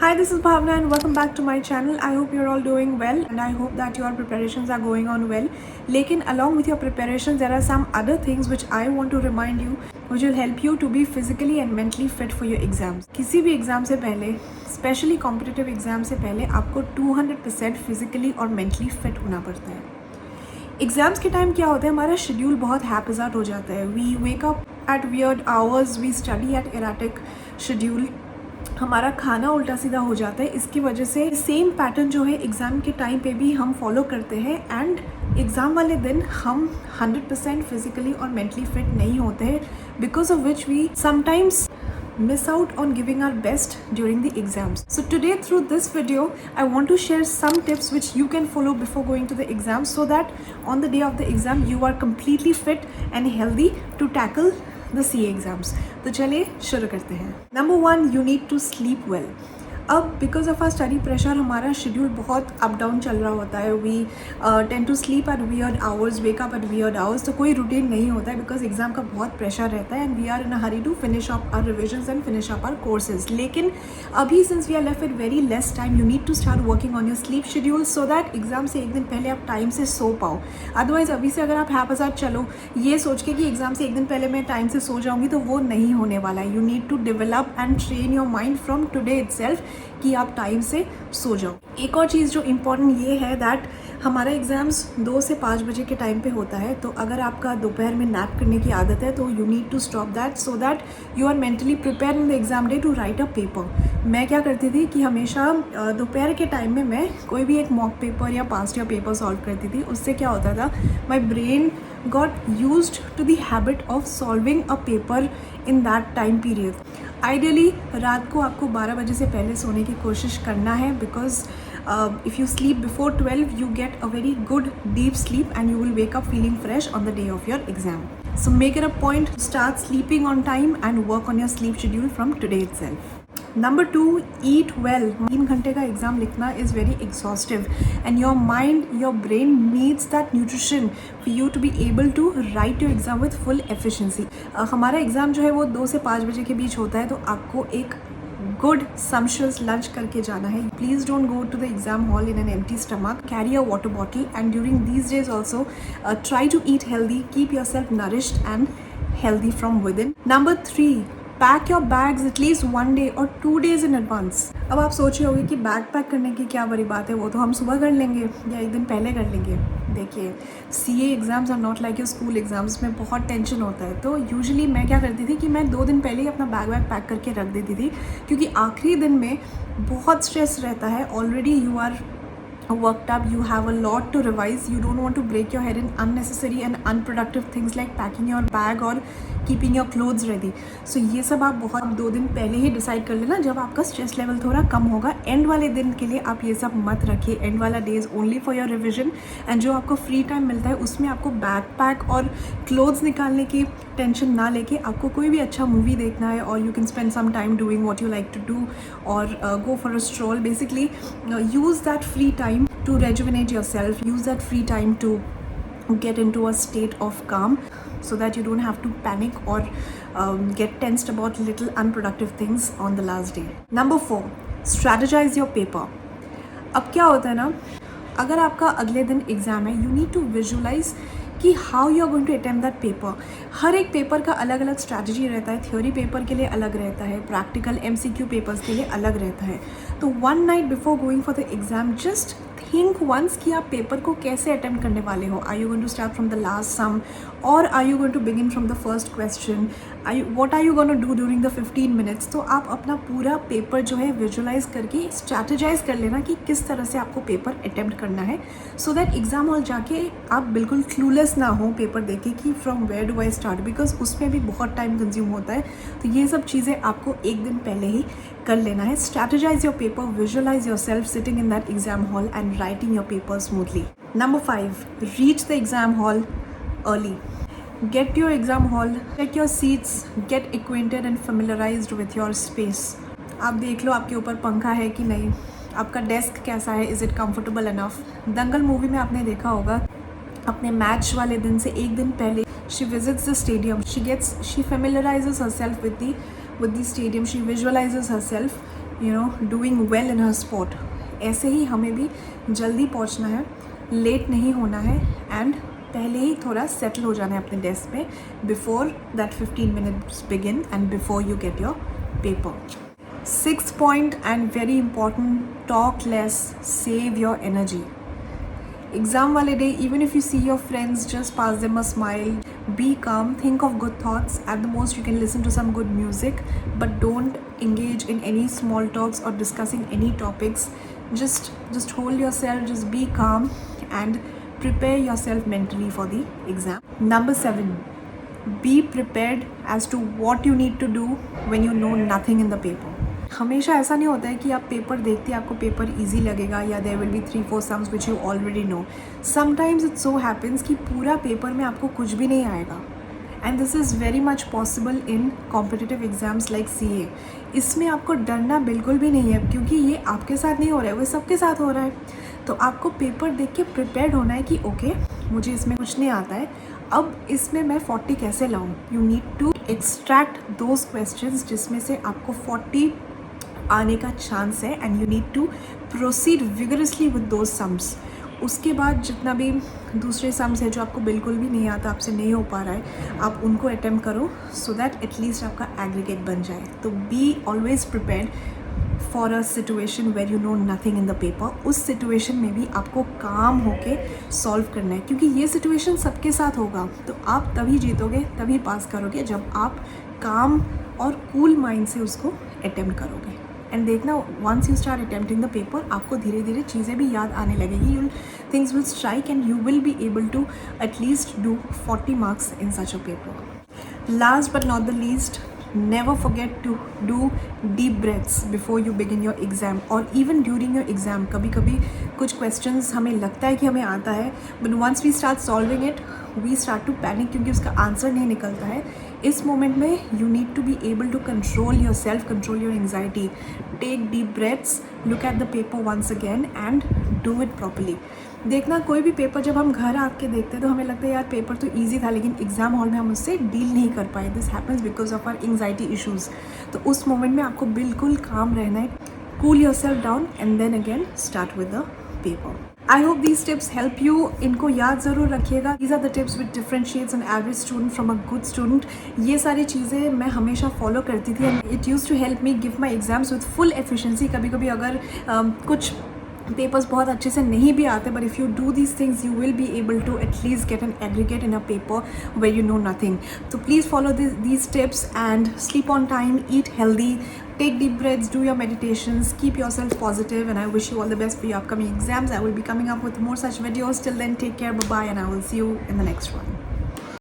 Hi, this is Bhavna and welcome back to my channel. I hope you're all doing well and I hope that your preparations are going on well. Lekin along with your preparations, there are some other things which I want to remind you which will help you to be physically and mentally fit for your exams. किसी भी exam से पहले, specially competitive exam से पहले आपको 200% physically और mentally fit होना पड़ता है. एग्ज़ाम्स के टाइम क्या होता है, हमारा शेड्यूल बहुत हैपजार्ड हो जाता है. We wake up at weird hours, we study at erratic schedule, हमारा खाना उल्टा सीधा हो जाता है. इसकी वजह से सेम पैटर्न जो है एग्ज़ाम के टाइम पे भी हम फॉलो करते हैं एंड एग्ज़ाम वाले दिन हम 100% फिजिकली और मेंटली फिट नहीं होते हैं, because of which we sometimes miss out on giving our best during the exams. So today through this video I want to share some tips which you can follow before going to the exam so that on the day of the exam you are completely fit and healthy to tackle the CA exams. तो चलिए शुरू करते हैं. Number 1, you need to sleep well. अब because of our study pressure हमारा schedule बहुत up down चल रहा होता है. We tend to sleep at weird hours, wake up at weird hours. तो कोई रूटीन नहीं होता है बिकॉज एग्जाम का बहुत प्रेशर रहता है and we are in a hurry to finish up our revisions and finish up our courses. लेकिन अभी since we are left with very less time, you need to start working on your sleep schedule so that exam से एक दिन पहले आप time से सो पाओ. Otherwise अभी से अगर आप हैपजार्ड चलो ये सोच के कि एग्जाम से एक दिन पहले मैं टाइम से सो जाऊँगी तो वो नहीं होने वाला है. You need to develop and train your mind from today itself कि आप टाइम से सो जाओ. एक और चीज़ जो इम्पॉर्टेंट ये है दैट हमारा एग्ज़ाम्स 2 से 5 बजे के टाइम पे होता है. तो अगर आपका दोपहर में नैप करने की आदत है तो you need to stop that so that you are mentally prepare in the exam day to write a paper. मैं क्या करती थी कि हमेशा दोपहर के टाइम में मैं कोई भी एक मॉक पेपर या पास्ट ईयर पेपर सॉल्व करती थी. उससे क्या होता था, my brain got used to the habit of solving a paper in that time period. Ideally रात को आपको 12 बजे से पहले सोने की कोशिश करना है because if you sleep before 12 you get a very good deep sleep and you will wake up feeling fresh on the day of your exam. So make it a point two start sleeping on time and work on your sleep schedule from today itself. Number 2, eat well. 3 घंटे का exam लिखना is very exhaustive and your mind, your brain needs that nutrition for you to be able to write your exam with full efficiency. हमारा exam जो है वो 2 से 5 बजे के बीच होता है तो आपको एक गुड sumptuous लंच करके जाना है. Please don't go to the exam hall in an empty stomach. Carry a water bottle and during these days also try to eat healthy. Keep yourself nourished and healthy from within. Number 3, pack your bags at least 1 day or 2 days in advance. अब आप सोच रहे होंगे कि bag pack करने की क्या बड़ी बात है, वो तो हम सुबह कर लेंगे या एक दिन पहले कर लेंगे. देखिए, CA exams are not like your school exams में बहुत टेंशन होता है. तो यूजुअली मैं क्या करती थी कि मैं 2 दिन पहले ही अपना बैग पैक करके रख देती थी क्योंकि आखिरी दिन में बहुत स्ट्रेस रहता है. Already you are worked up, you have a lot to revise, you don't want to break your head in unnecessary and unproductive things like packing your bag or keeping your clothes ready. So ये सब आप बहुत 2 दिन पहले ही decide कर लेना जब आपका स्ट्रेस लेवल थोड़ा कम होगा. एंड वाले दिन के लिए आप ये सब मत रखिए. एंड वाला days only for your revision and जो आपको फ्री टाइम मिलता है उसमें आपको बैग पैक और क्लोथ्स निकालने की टेंशन ना लेके आपको कोई भी अच्छा मूवी देखना है और you can spend some time doing what you like to do और go for a stroll. Basically use that free time to rejuvenate yourself. Use that free time to get into a state of calm so that you don't have to panic or get tensed about little unproductive things on the last day. Number 4, strategize your paper. अब क्या होता है ना, अगर आपका अगले दिन exam है यू नीड टू विजुअलाइज कि how you are going to attempt that paper. हर एक पेपर का अलग अलग स्ट्रैटेजी रहता है. थ्योरी पेपर के लिए अलग रहता है, प्रैक्टिकल MCQ पेपर्स के लिए अलग रहता है. तो 1 night before going for the exam just think once कि आप पेपर को कैसे अटेम्प्ट करने वाले हो. Are you going to start from the last sum और are you going to begin from the first question. What are you going to do during the 15 minutes. तो आप अपना पूरा पेपर जो है विजुअलाइज करके स्ट्रैटेजाइज कर लेना कि किस तरह से आपको पेपर अटेम्प्ट करना है सो दैट एग्ज़ाम हॉल जाके आप बिल्कुल क्लूलेस ना हो पेपर देखे कि from where do I start, because उसमें भी बहुत टाइम कंज्यूम होता है. तो ये सब चीज़ें आपको एक दिन पहले ही कर लेना है. Strategise your paper, visualise yourself sitting in that exam hall and writing your paper smoothly. Number 5, reach the exam hall early. Get to your exam hall, check your seats, get acquainted and familiarized with your space. आप देख लो आपके ऊपर पंखा है कि नहीं, आपका desk कैसा है, is it comfortable enough. Dangal movie में आपने देखा होगा अपने मैच वाले दिन से एक दिन पहले she visits the stadium, she familiarizes herself with the stadium, she visualizes herself doing well in her sport, ऐसे ही हमें भी जल्दी पहुंचना है, लेट नहीं होना है एंड पहले ही थोड़ा सेटल हो जाना है अपने डेस्क पे before that 15 minutes begin and before you get your paper. 6th point and very important, talk less, save your energy. Exam wale day, even if you see your friends, just pass them a smile, be calm, think of good thoughts. At the most you can listen to some good music, but don't engage in any small talks or discussing any topics. Just hold yourself, just be calm and prepare yourself mentally for the exam. Number 7, be prepared as to what you need to do when you know nothing in the paper. हमेशा ऐसा नहीं होता है कि आप paper देखते हैं आपको पेपर इजी लगेगा या there will be 3-4 sums which you already know. Sometimes it so happens कि पूरा पेपर में आपको कुछ भी नहीं आएगा and this is very much possible in competitive exams like CA. इसमें आपको डरना बिल्कुल भी नहीं है क्योंकि ये आपके साथ नहीं हो रहा है, वो सबके साथ हो रहा है. तो आपको पेपर देख के प्रिपेयर्ड होना है कि ओके मुझे इसमें कुछ नहीं आता है, अब इसमें मैं 40 कैसे लाऊं. You need to extract those questions जिसमें से आपको 40 आने का चांस है and you need to proceed vigorously with those sums. उसके बाद जितना भी दूसरे सम्स है जो आपको बिल्कुल भी नहीं आता, आपसे नहीं हो पा रहा है, आप उनको अटेम्प्ट करो सो दैट एटलीस्ट आपका एग्रीगेट बन जाए. तो be always prepared for a situation where you know nothing in the paper. उस सिचुएशन में भी आपको काम होके सॉल्व करना है क्योंकि ये सिचुएशन सबके साथ होगा. तो आप तभी जीतोगे, तभी पास करोगे जब आप काम और कूल माइंड से उसको अटेम्प्ट करोगे. एंड देखना once you start attempting the paper आपको धीरे धीरे चीज़ें भी याद आने लगेगी. You things will strike and you will be able to at least do 40 marks in such a paper. Last but not the least, never forget to do deep breaths before you begin your exam or even during your exam. कभी कभी कुछ questions हमें लगता है कि हमें आता है but once we start solving it we start to panic क्योंकि उसका आंसर नहीं निकलता है. इस मोमेंट में you need to be able to control yourself, control your anxiety. Take deep breaths, look at the paper once again and do it properly. देखना कोई भी पेपर जब हम घर आके देखते हैं तो हमें लगता है यार पेपर तो इजी था लेकिन एग्जाम हॉल में हम उससे डील नहीं कर पाए. This happens because of our anxiety issues. तो उस मोमेंट में आपको बिल्कुल काम रहना है, cool yourself down and then again start with the paper. I hope these tips help you. इनको याद ज़रूर रखिएगा. These are the tips which differentiates an average student from a good student. ये सारी चीज़ें मैं हमेशा फॉलो करती थी and it use to help me give my exams with full efficiency. कभी कभी अगर कुछ पेपर्स बहुत अच्छे से नहीं भी आते but if you do these things you will be able to at least get an aggregate in a paper where you know nothing. तो please follow these tips and sleep on time, eat healthy, take deep breaths, do your meditations, keep yourself positive, and I wish you all the best for your upcoming exams. I will be coming up with more such videos. Till then, take care, bye bye, and I will see you in the next one.